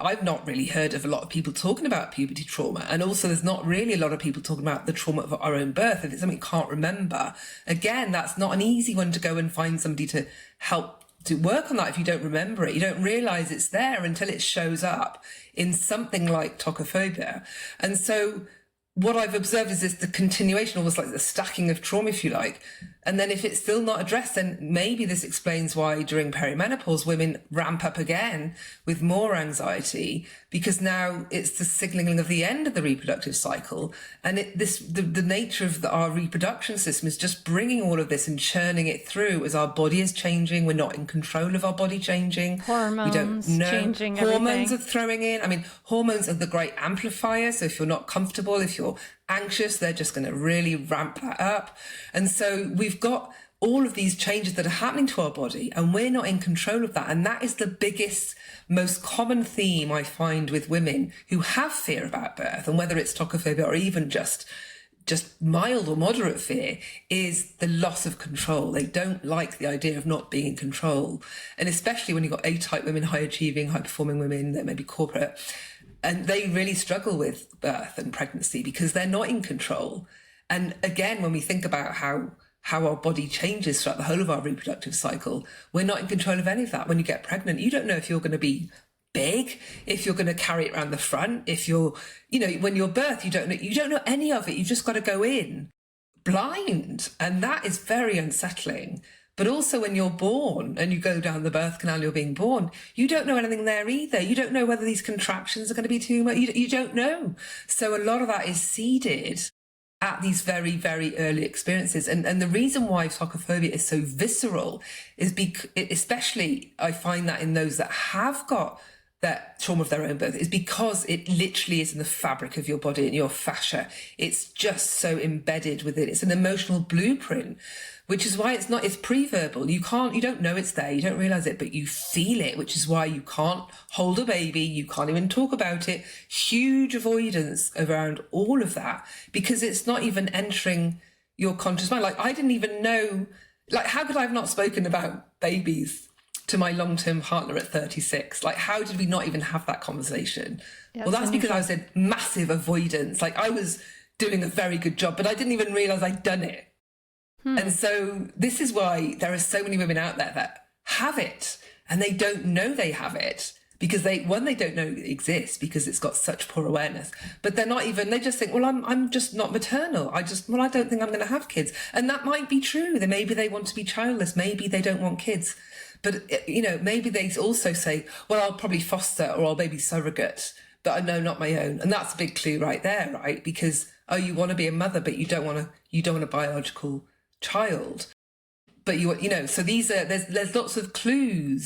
I've not really heard of a lot of people talking about puberty trauma. And also there's not really a lot of people talking about the trauma of our own birth. If it's something you can't remember, again, that's not an easy one to go and find somebody to help to work on that. If you don't remember it, you don't realize it's there until it shows up in something like tocophobia. And so what I've observed is this, the continuation, almost like the stacking of trauma, if you like. And then if it's still not addressed, then maybe this explains why during perimenopause, women ramp up again with more anxiety, because now it's the signaling of the end of the reproductive cycle. And the nature of our reproduction system is just bringing all of this and churning it through as our body is changing. We're not in control of our body changing. Hormones, we don't know. changing Hormones everything. are throwing in. I mean, hormones are the great amplifier. So if you're not comfortable, if you're anxious, they're just going to really ramp that up. And so we've got all of these changes that are happening to our body, and we're not in control of that. And that is the biggest, most common theme I find with women who have fear about birth, and whether it's tocophobia or even just mild or moderate fear, is the loss of control. They don't like the idea of not being in control. And especially when you've got A-type women, high achieving, high performing women that may be corporate, and they really struggle with birth and pregnancy because they're not in control. And again, when we think about how our body changes throughout the whole of our reproductive cycle, we're not in control of any of that. When you get pregnant, you don't know if you're going to be big, if you're going to carry it around the front, if you're, when you're birth, you don't know any of it. You've just got to go in blind. And that is very unsettling. But also when you're born and you go down the birth canal, you're being born, you don't know anything there either. You don't know whether these contractions are going to be too much. You don't know. So a lot of that is seeded at these very, very early experiences. And the reason why tocophobia is so visceral is especially I find that in those that have got that trauma of their own birth, is because it literally is in the fabric of your body and your fascia. It's just so embedded with it. It's an emotional blueprint, which is why it's pre-verbal. You don't know it's there. You don't realize it, but you feel it, which is why you can't hold a baby. You can't even talk about it. Huge avoidance around all of that because it's not even entering your conscious mind. Like I didn't even know, like how could I have not spoken about babies to my long-term partner at 36? Like, how did we not even have that conversation? Yeah, well, that's because I was in massive avoidance. Like, I was doing a very good job, but I didn't even realise I'd done it. And so this is why there are so many women out there that have it, and they don't know they have it because they don't know it exists because it's got such poor awareness. But they just think, well, I'm just not maternal. I don't think I'm going to have kids. And that might be true. Maybe they want to be childless. Maybe they don't want kids. But, maybe they also say, well, I'll probably foster or I'll baby surrogate, but I know not my own. And that's a big clue right there, right? Because, you want to be a mother, but you don't want a biological child. But so there's lots of clues